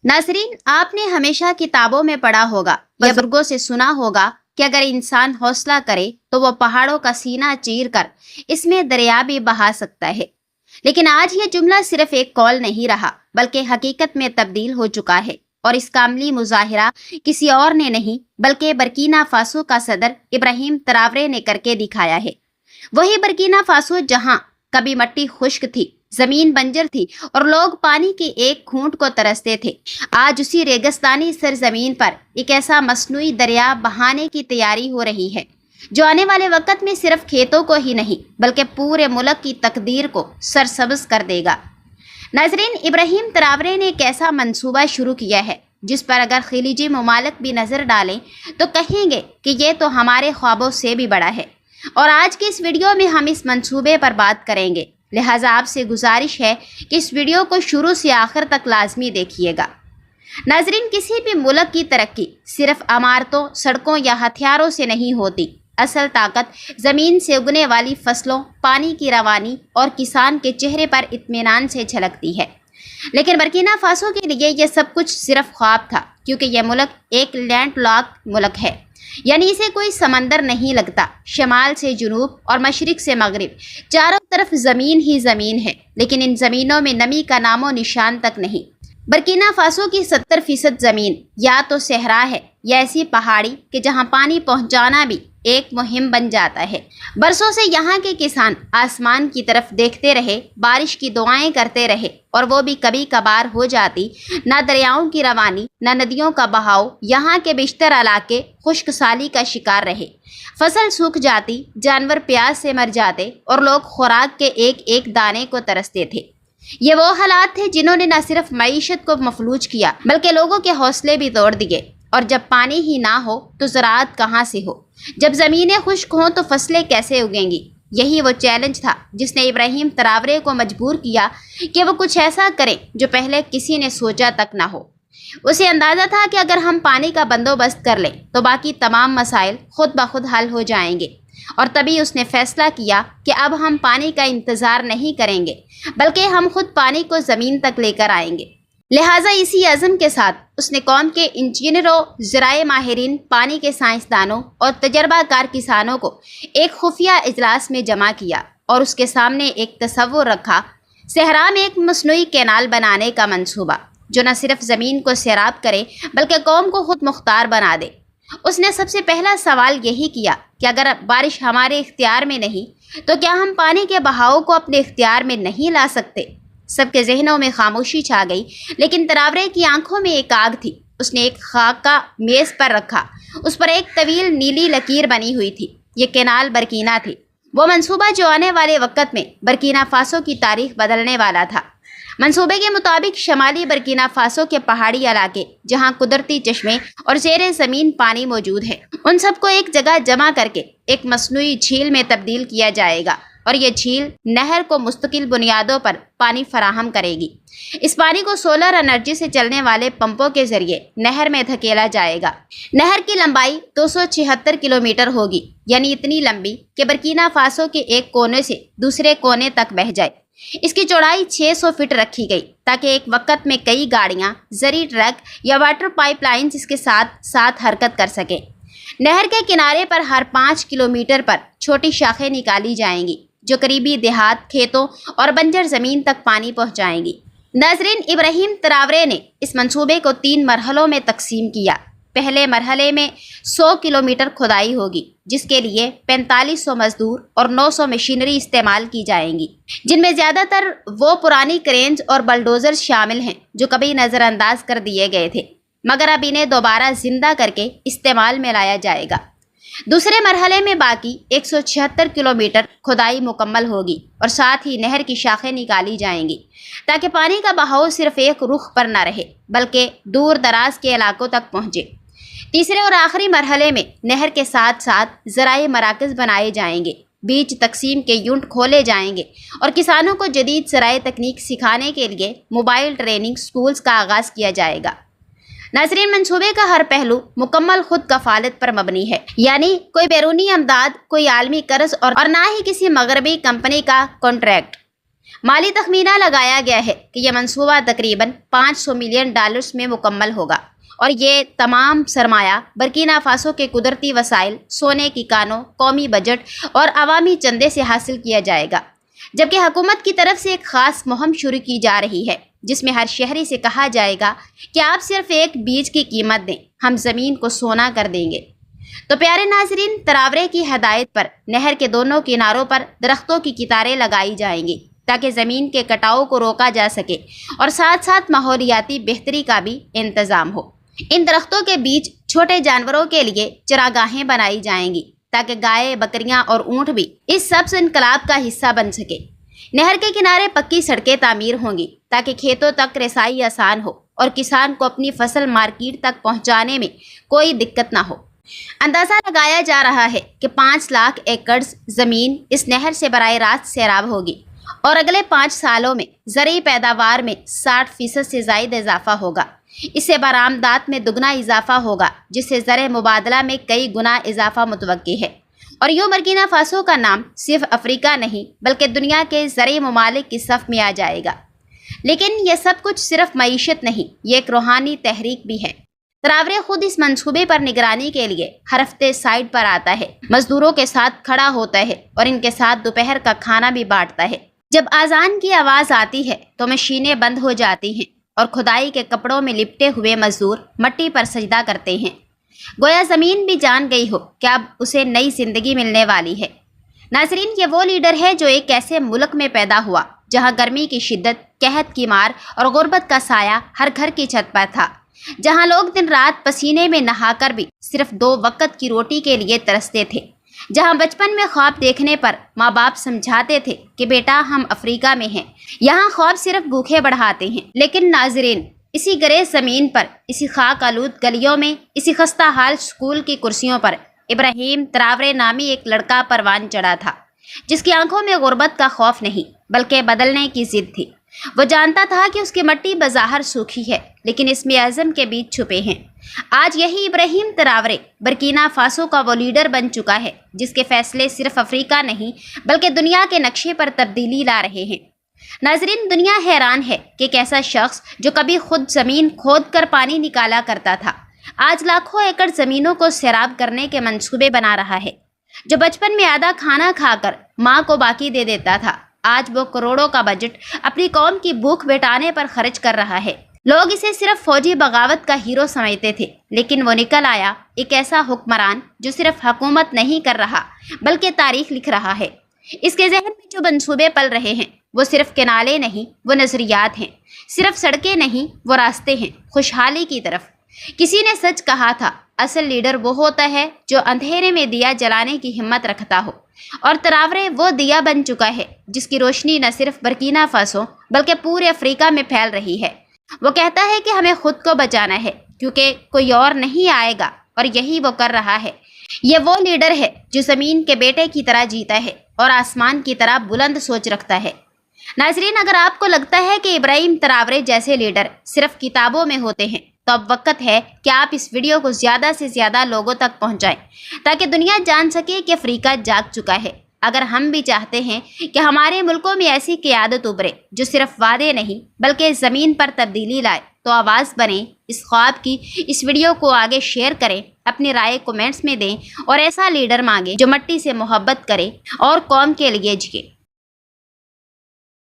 नाज़रीन, आपने हमेशा किताबों में पढ़ा होगा या बुजुर्गों से सुना होगा कि अगर इंसान हौसला करे तो वो पहाड़ों का सीना चीर कर इसमें दरिया भी बहा सकता है। लेकिन आज ये जुमला सिर्फ एक कौल नहीं रहा, बल्कि हकीकत में तब्दील हो चुका है। और इसका अमली मुजाहिरा किसी और ने नहीं बल्कि बर्किना फासो का सदर इब्राहिम ट्रावरे ने करके दिखाया है। वही बर्किना फासो जहां कभी मिट्टी खुश्क थी, जमीन बंजर थी और लोग पानी के एक घूंट को तरसते थे, आज उसी रेगिस्तानी सरजमीन पर एक ऐसा मसनूई दरिया बहाने की तैयारी हो रही है जो आने वाले वक्त में सिर्फ खेतों को ही नहीं बल्कि पूरे मुल्क की तकदीर को सरसब्ज कर देगा। नाज़रीन, इब्राहिम ट्रावरे ने एक ऐसा मंसूबा शुरू किया है जिस पर अगर खिलीजी ममालिक भी नज़र डालें तो कहेंगे कि ये तो हमारे ख्वाबों से भी बड़ा है। और आज की इस वीडियो में हम इस मंसूबे पर बात करेंगे, लिहाजा आपसे गुजारिश है कि इस वीडियो को शुरू से आखिर तक लाजमी देखिएगा। नाज़रीन, किसी भी मुल्क की तरक्की सिर्फ इमारतों, सड़कों या हथियारों से नहीं होती। असल ताकत ज़मीन से उगने वाली फसलों, पानी की रवानी और किसान के चेहरे पर इत्मीनान से झलकती है। लेकिन बर्किना फासो के लिए यह सब कुछ सिर्फ ख्वाब था, क्योंकि यह मुल्क एक लैंडलॉक्ड मुल्क है, यानी इसे कोई समंदर नहीं लगता। शमाल से जुनूब और मशरिक से मगरिब चारों तरफ ज़मीन ही ज़मीन है, लेकिन इन ज़मीनों में नमी का नामो निशान तक नहीं। बर्किना फासो की 70% ज़मीन या तो सहरा है या ऐसी पहाड़ी कि जहां पानी पहुंचाना भी एक मुहिम बन जाता है। बरसों से यहाँ के किसान आसमान की तरफ देखते रहे, बारिश की दुआएं करते रहे, और वो भी कभी कभार हो जाती। ना दरियाओं की रवानी, ना नदियों का बहाव, यहाँ के बेशतर इलाके खुश्क साली का शिकार रहे। फसल सूख जाती, जानवर प्यास से मर जाते और लोग खुराक के एक एक दाने को तरसते थे। ये वो हालात थे जिन्होंने न सिर्फ मईशत को मफलूज किया बल्कि लोगों के हौसले भी तोड़ दिए। और जब पानी ही ना हो तो ज़राअत कहाँ से हो? जब ज़मीनें खुश्क हों तो फसलें कैसे उगेंगी? यही वो चैलेंज था जिसने इब्राहिम ट्रावरे को मजबूर किया कि वो कुछ ऐसा करें जो पहले किसी ने सोचा तक ना हो। उसे अंदाज़ा था कि अगर हम पानी का बंदोबस्त कर लें तो बाकी तमाम मसाइल खुद ब खुद हल हो जाएंगे। और तभी उसने फैसला किया कि अब हम पानी का इंतज़ार नहीं करेंगे बल्कि हम खुद पानी को ज़मीन तक लेकर आएंगे। लिहाजा इसी अज़म के साथ उसने कौम के इंजीनियरों, ज़राए माहिरीन, पानी के साइंसदानों और तजर्बाकार किसानों को एक खुफिया इजलास में जमा किया और उसके सामने एक तसव्वुर रखा, सहरा में एक मसनूई कैनाल बनाने का मंसूबा जो न सिर्फ ज़मीन को सैराब करे बल्कि कौम को खुद मुख्तार बना दे। उसने सबसे पहला सवाल यही किया कि अगर बारिश हमारे इख्तियार में नहीं तो क्या हम पानी के बहाव को अपने इख्तियार में नहीं ला सकते? सबके जहनों में खामोशी छा गई, लेकिन ट्रावरे की आंखों में एक आग थी। उसने एक खाका मेज़ पर रखा, उस पर एक तवील नीली लकीर बनी हुई थी। ये कैनाल बर्किना थी, वो मंसूबा जो आने वाले वक्त में बर्किना फासो की तारीख बदलने वाला था। मंसूबे के मुताबिक शमाली बर्किना फासो के पहाड़ी इलाके जहां कुदरती चश्मे और ज़ेरे ज़मीन पानी मौजूद है, उन सबको एक जगह जमा करके एक मसनूई झील में तब्दील किया जाएगा और ये झील नहर को मुस्तकिल बुनियादों पर पानी फराहम करेगी। इस पानी को सोलर एनर्जी से चलने वाले पंपों के जरिए नहर में धकेला जाएगा। नहर की लंबाई 276 किलोमीटर होगी, यानी इतनी लंबी कि बर्किना फासो के एक कोने से दूसरे कोने तक बह जाए। इसकी चौड़ाई 600 फीट रखी गई ताकि एक वक्त में कई गाड़ियां, जरी ट्रक या वाटर पाइपलाइंस इसके साथ साथ हरकत कर सकें। नहर के किनारे पर हर 5 किलोमीटर पर छोटी शाखें निकाली जाएंगी जो करीबी देहात, खेतों और बंजर ज़मीन तक पानी पहुंचाएंगी। नाज़रीन, इब्राहिम ट्रावरे ने इस मंसूबे को 3 मरहलों में तकसीम किया। पहले मरहले में 100 किलोमीटर खुदाई होगी, जिसके लिए 4500 मजदूर और 900 मशीनरी इस्तेमाल की जाएंगी, जिनमें ज़्यादातर वो पुरानी क्रेन्स और बलडोज़र शामिल हैं जो कभी नज़रअंदाज कर दिए गए थे, मगर अब इन्हें दोबारा जिंदा करके इस्तेमाल में लाया जाएगा। दूसरे मरहले में बाकी 176 किलोमीटर खुदाई मुकम्मल होगी और साथ ही नहर की शाखें निकाली जाएंगी ताकि पानी का बहाव सिर्फ एक रुख पर न रहे बल्कि दूर दराज के इलाकों तक पहुँचे। तीसरे और आखिरी मरहले में नहर के साथ साथ ज़राए मराकज़ बनाए जाएंगे, बीज तकसीम के यूनिट खोले जाएंगे और किसानों को जदीद ज़राए तकनीक सिखाने के लिए मोबाइल ट्रेनिंग स्कूल्स का आगाज़ किया जाएगा। नाज़रीन, मंसूबे का हर पहलू मुकम्मल खुद कफालत पर मबनी है, यानी कोई बैरूनी अमदाद, कोई आलमी कर्ज और ना ही किसी मगरबी कंपनी का कॉन्ट्रैक्ट। مالی تخمینہ لگایا گیا ہے کہ یہ منصوبہ تقریباً $500 ملین میں مکمل ہوگا اور یہ تمام سرمایہ برکینا فاسو کے قدرتی وسائل، سونے کی کانوں، قومی بجٹ اور عوامی چندے سے حاصل کیا جائے گا، جبکہ حکومت کی طرف سے ایک خاص مہم شروع کی جا رہی ہے جس میں ہر شہری سے کہا جائے گا کہ آپ صرف ایک بیج کی قیمت دیں، ہم زمین کو سونا کر دیں گے۔ تو پیارے ناظرین، تراورے کی ہدایت پر نہر کے دونوں کناروں پر درختوں کی قطاریں لگائی جائیں گی تاکہ زمین کے کٹاؤ کو روکا جا سکے اور ساتھ ساتھ ماحولیاتی بہتری کا بھی انتظام ہو۔ ان درختوں کے بیچ چھوٹے جانوروں کے لیے چراگاہیں بنائی جائیں گی تاکہ گائے، بکریاں اور اونٹ بھی اس سبز انقلاب کا حصہ بن سکے۔ نہر کے کنارے پکی سڑکیں تعمیر ہوں گی تاکہ کھیتوں تک رسائی آسان ہو اور کسان کو اپنی فصل مارکیٹ تک پہنچانے میں کوئی دقت نہ ہو۔ اندازہ لگایا جا رہا ہے کہ 5 لاکھ ایکڑ زمین اس نہر سے براہ راست سیراب ہوگی اور اگلے 5 سالوں میں زرعی پیداوار میں 60% سے زائد اضافہ ہوگا۔ اس سے برآمدات میں دگنا اضافہ ہوگا، جس سے زر مبادلہ میں کئی گنا اضافہ متوقع ہے، اور یوں برکینا فاسو کا نام صرف افریقہ نہیں بلکہ دنیا کے زرعی ممالک کی صف میں آ جائے گا۔ لیکن یہ سب کچھ صرف معیشت نہیں، یہ ایک روحانی تحریک بھی ہے۔ تراورے خود اس منصوبے پر نگرانی کے لیے ہر ہفتے سائٹ پر آتا ہے، مزدوروں کے ساتھ کھڑا ہوتا ہے اور ان کے ساتھ دوپہر کا کھانا بھی بانٹتا ہے۔ جب اذان کی آواز آتی ہے تو مشینیں بند ہو جاتی ہیں اور کھدائی کے کپڑوں میں لپٹے ہوئے مزدور مٹی پر سجدہ کرتے ہیں، گویا زمین بھی جان گئی ہو کہ اب اسے نئی زندگی ملنے والی ہے۔ ناظرین، یہ وہ لیڈر ہے جو ایک ایسے ملک میں پیدا ہوا جہاں گرمی کی شدت، قحط کی مار اور غربت کا سایہ ہر گھر کی چھت پر تھا، جہاں لوگ دن رات پسینے میں نہا کر بھی صرف 2 وقت کی روٹی کے لیے ترستے تھے، جہاں بچپن میں خواب دیکھنے پر ماں باپ سمجھاتے تھے کہ بیٹا ہم افریقہ میں ہیں، یہاں خواب صرف بھوکے بڑھاتے ہیں۔ لیکن ناظرین، اسی گریز زمین پر، اسی خاک آلود گلیوں میں، اسی خستہ حال اسکول کی کرسیوں پر ابراہیم تراورے نامی ایک لڑکا پروان چڑھا تھا، جس کی آنکھوں میں غربت کا خوف نہیں بلکہ بدلنے کی ضد تھی۔ وہ جانتا تھا کہ اس کی مٹی بظاہر سوکھی ہے لیکن اس میں عزم کے بیچ چھپے ہیں۔ آج یہی ابراہیم تراورے برکینا فاسو کا وہ لیڈر بن چکا ہے جس کے فیصلے صرف افریقہ نہیں بلکہ دنیا کے نقشے پر تبدیلی لا رہے ہیں۔ ناظرین، دنیا حیران ہے کہ ایک ایسا شخص جو کبھی خود زمین کھود کر پانی نکالا کرتا تھا، آج لاکھوں ایکڑ زمینوں کو سیراب کرنے کے منصوبے بنا رہا ہے۔ جو بچپن میں آدھا کھانا کھا کر ماں کو باقی دے دیتا تھا، آج وہ کروڑوں کا بجٹ اپنی قوم کی بھوک مٹانے پر خرچ کر رہا ہے۔ لوگ اسے صرف فوجی بغاوت کا ہیرو سمجھتے تھے، لیکن وہ نکل آیا ایک ایسا حکمران جو صرف حکومت نہیں کر رہا بلکہ تاریخ لکھ رہا ہے۔ اس کے ذہن میں جو منصوبے پل رہے ہیں وہ صرف کنالے نہیں، وہ نظریات ہیں، صرف سڑکیں نہیں، وہ راستے ہیں خوشحالی کی طرف۔ کسی نے سچ کہا تھا، اصل لیڈر وہ ہوتا ہے جو اندھیرے میں دیا جلانے کی ہمت رکھتا ہو، اور تراورے وہ دیا بن چکا ہے جس کی روشنی نہ صرف برکینا فاسو بلکہ پورے افریقہ میں پھیل رہی ہے۔ وہ کہتا ہے کہ ہمیں خود کو بچانا ہے کیونکہ کوئی اور نہیں آئے گا، اور یہی وہ کر رہا ہے۔ یہ وہ لیڈر ہے جو زمین کے بیٹے کی طرح جیتا ہے اور آسمان کی طرح بلند سوچ رکھتا ہے۔ ناظرین، اگر آپ کو لگتا ہے کہ ابراہیم تراورے جیسے لیڈر صرف کتابوں میں ہوتے ہیں تو اب وقت ہے کہ آپ اس ویڈیو کو زیادہ سے زیادہ لوگوں تک پہنچائیں تاکہ دنیا جان سکے کہ افریقہ جاگ چکا ہے۔ اگر ہم بھی چاہتے ہیں کہ ہمارے ملکوں میں ایسی قیادت ابھرے جو صرف وعدے نہیں بلکہ زمین پر تبدیلی لائے، تو آواز بنیں اس خواب کی۔ اس ویڈیو کو آگے شیئر کریں، اپنی رائے کومنٹس میں دیں اور ایسا لیڈر مانگیں جو مٹی سے محبت کرے اور قوم کے لیے جیے۔